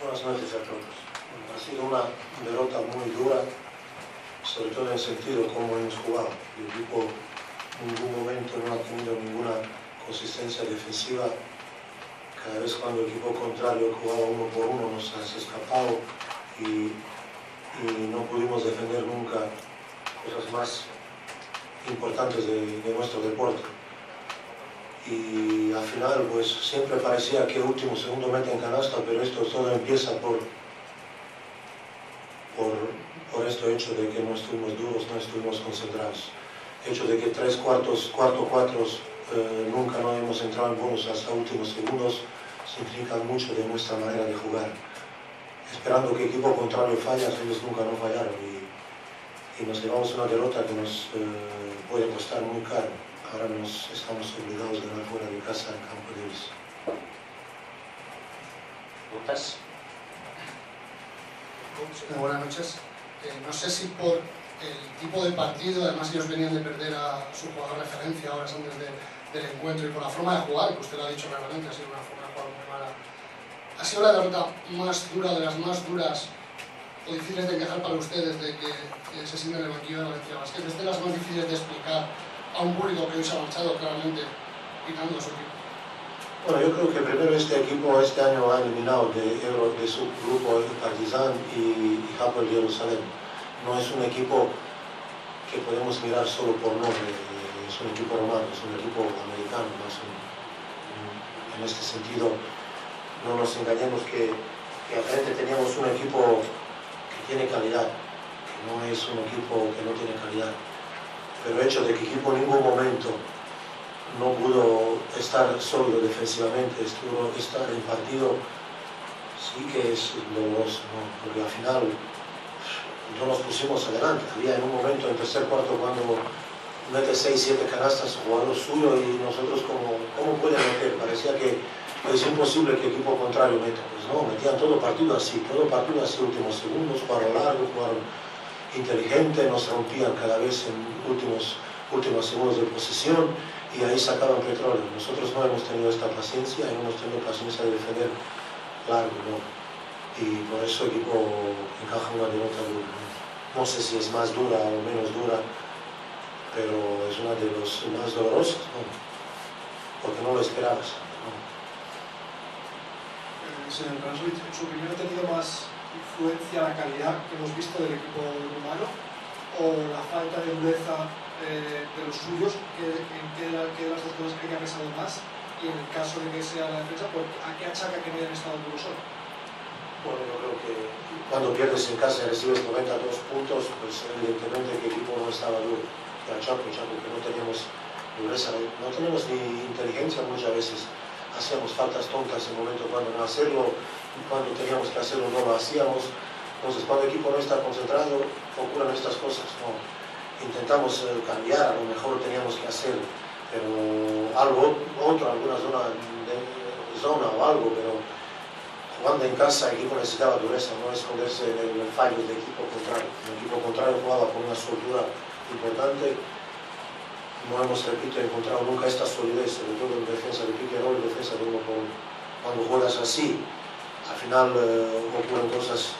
Buenas noches a todos. Ha sido una derrota muy dura, sobre todo en el sentido como hemos jugado. El equipo en ningún momento no ha tenido ninguna consistencia defensiva. Cada vez cuando el equipo contrario jugaba uno por uno nos has escapado y no pudimos defender nunca cosas más importantes de nuestro deporte. Y al final pues siempre parecía que último segundo mete en canasta, pero esto todo empieza por este hecho de que no estuvimos duros, no estuvimos concentrados. El hecho de que cuartos nunca no hemos entrado en bonus hasta últimos segundos significa mucho de nuestra manera de jugar. Esperando que el equipo contrario falle, ellos nunca no fallaron y nos llevamos una derrota que nos puede costar muy caro. Ahora estamos obligados a ganar fuera de casa en campo de ellos. ¿Preguntas? Buenas noches. No sé si por el tipo de partido, además ellos venían de perder a su jugador de referencia horas antes del encuentro y por la forma de jugar, que usted lo ha dicho claramente, ha sido una forma de jugar muy mala. ¿Ha sido la derrota más dura, de las más duras o difíciles de encajar para ustedes de que se sienten en el banquillo de Valencia Basket? ¿Es de las más difíciles de explicar a un público que hoy se ha marchado claramente quitando a su equipo? Bueno, yo creo que primero este equipo este año ha eliminado de su grupo Partizan y Hapoel Jerusalén. No es un equipo que podemos mirar solo por nombre, es un equipo romano, es un equipo americano. En este sentido, no nos engañemos que al frente teníamos un equipo que tiene calidad, que no es un equipo que no tiene calidad. Pero el hecho de que el equipo en ningún momento no pudo estar sólido defensivamente, estuvo estar en partido, sí que es doloroso, ¿no? Porque al final no nos pusimos adelante. Había en un momento, en tercer cuarto, cuando mete 6-7 canastas jugador suyo y nosotros ¿cómo puede meter? Parecía que es imposible que el equipo contrario meta. Pues no, metían todo partido así, últimos segundos, jugaron largo, jugaron inteligente, nos rompían cada vez en últimos segundos de posesión y ahí sacaban petróleo. Nosotros no hemos tenido esta paciencia y no hemos tenido paciencia de defender largo, ¿no? Y por eso el equipo encaja una derrota dura, ¿no? No sé si es más dura o menos dura, pero es una de las más dolorosas, ¿no? Porque no lo esperabas, ¿no? Señor Krasnich, ¿en su opinión ha tenido más influencia la calidad que hemos visto del equipo rumano o la falta de dureza de los suyos? ¿En qué de las dos cosas cree que ha pesado más? Y en el caso de que sea la defensa, ¿a qué achaca que no hayan estado duros hoy? Bueno, yo creo que cuando pierdes en casa y recibes 92 puntos, pues evidentemente que el equipo no estaba duro. Que achaco que no teníamos dureza, no teníamos ni inteligencia muchas veces. Hacíamos faltas tontas en el momento cuando no hacerlo, cuando teníamos que hacerlo no lo hacíamos. Entonces cuando el equipo no está concentrado ocurren estas cosas, ¿no? Intentamos cambiar, a lo mejor teníamos que hacer pero alguna zona o algo, pero jugando en casa el equipo necesitaba dureza, no esconderse en el fallo del equipo contrario. El equipo contrario jugaba con una soltura importante. No hemos, repito, encontrado nunca esta solidez, sobre todo en defensa de pick and roll y defensa de uno por uno. Cuando juegas así, al final ocurren cosas,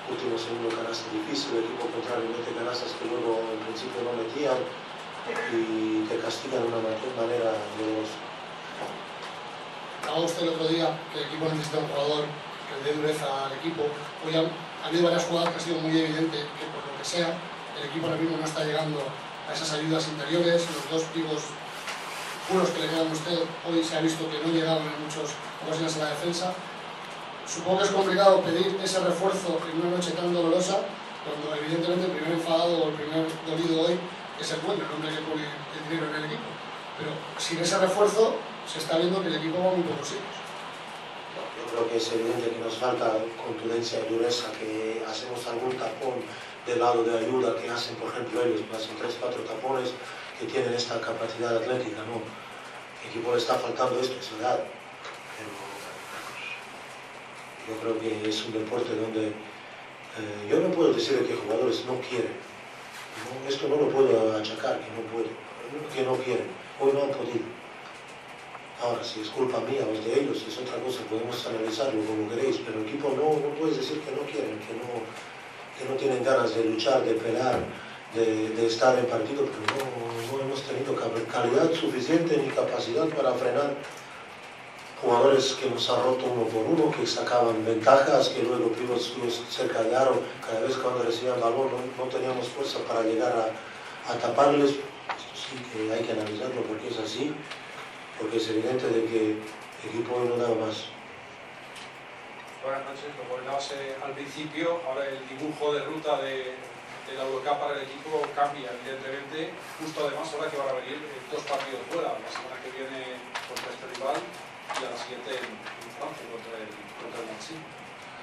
último segundo canasta difícil, el equipo contrario mete canastas que luego en principio no metían y te castigan de una manera dolorosa. Hablaba usted el otro día que el equipo necesita un jugador que le dé dureza al equipo. Hoy ha habido varias jugadas que ha sido muy evidente que por lo que sea, el equipo ahora mismo no está llegando a esas ayudas interiores. Los dos pivos puros que le quedan a usted, hoy se ha visto que no llegaban en muchas ocasiones a la defensa. Supongo que es complicado pedir ese refuerzo en una noche tan dolorosa, cuando evidentemente el primer enfadado o el primer dolido hoy es el bueno, el hombre que pone el dinero en el equipo. Pero sin ese refuerzo se está viendo que el equipo va muy pocos sitios. Yo creo que es evidente que nos falta contundencia y dureza, que hacemos algún tapón del lado de ayuda que hacen, por ejemplo, ellos, hacen 3-4 tapones que tienen esta capacidad atlética, ¿no? El equipo le está faltando esto, es verdad, pero yo creo que es un deporte donde yo no puedo decir que jugadores no quieren, ¿no? Esto no lo puedo achacar, que no quieren, hoy no han podido. Ahora, si es culpa mía o es de ellos, es otra cosa, podemos analizarlo como queréis, pero el equipo no puedes decir que no quieren, que no tienen ganas de luchar, de pelear, de estar en partido, pero no hemos tenido calidad suficiente ni capacidad para frenar jugadores que nos han roto uno por uno, que sacaban ventajas, que luego pivots se cargaron, cada vez cuando recibían balón no teníamos fuerza para llegar a taparles. Esto sí que hay que analizarlo porque es así, porque es evidente de que el equipo hoy no da más. Buenas noches, lo comentabas al principio, ahora el dibujo de ruta de la Eurocup para el equipo cambia evidentemente, justo además ahora que van a venir 2 partidos fuera, la semana que viene contra este rival y a la siguiente en Francia contra el Nancy.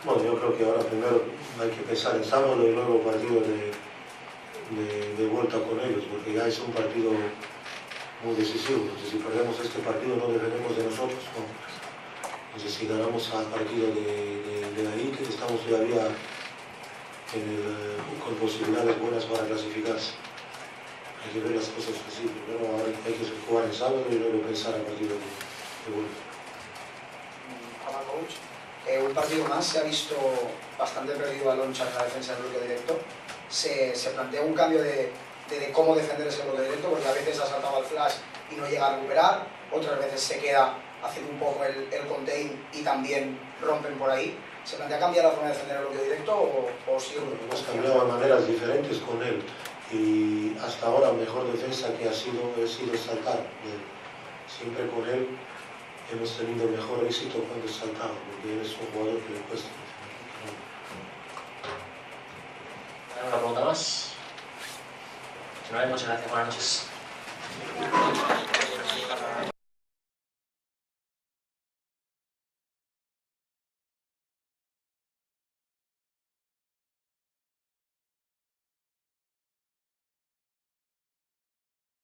Bueno, yo creo que ahora primero hay que pensar en sábado y luego partido de vuelta con ellos, porque ya es un partido muy decisivo. Entonces, si perdemos este partido no dependemos de nosotros, ¿no? Entonces, si ganamos al partido de ahí, que estamos todavía con posibilidades buenas para clasificarse. Hay que ver las cosas así. Primero ahora hay que jugar el sábado y luego pensar al partido de vuelta. Hola, coach. Un partido más, se ha visto bastante perdido a Loncha en la defensa del bloque directo. Se plantea un cambio de cómo defender ese bloque directo, porque a veces ha saltado al flash y no llega a recuperar, otras veces se queda haciendo un poco el contain y también rompen por ahí. ¿Se plantea cambiar la forma de defender el bloque directo o sí? Hemos cambiado de maneras diferentes con él y hasta ahora la mejor defensa que ha sido saltar. Siempre con él hemos tenido mejor éxito cuando saltamos, porque él es un jugador que le cuesta. ¿Alguna pregunta más? Si no hay, muchas gracias. Buenas noches.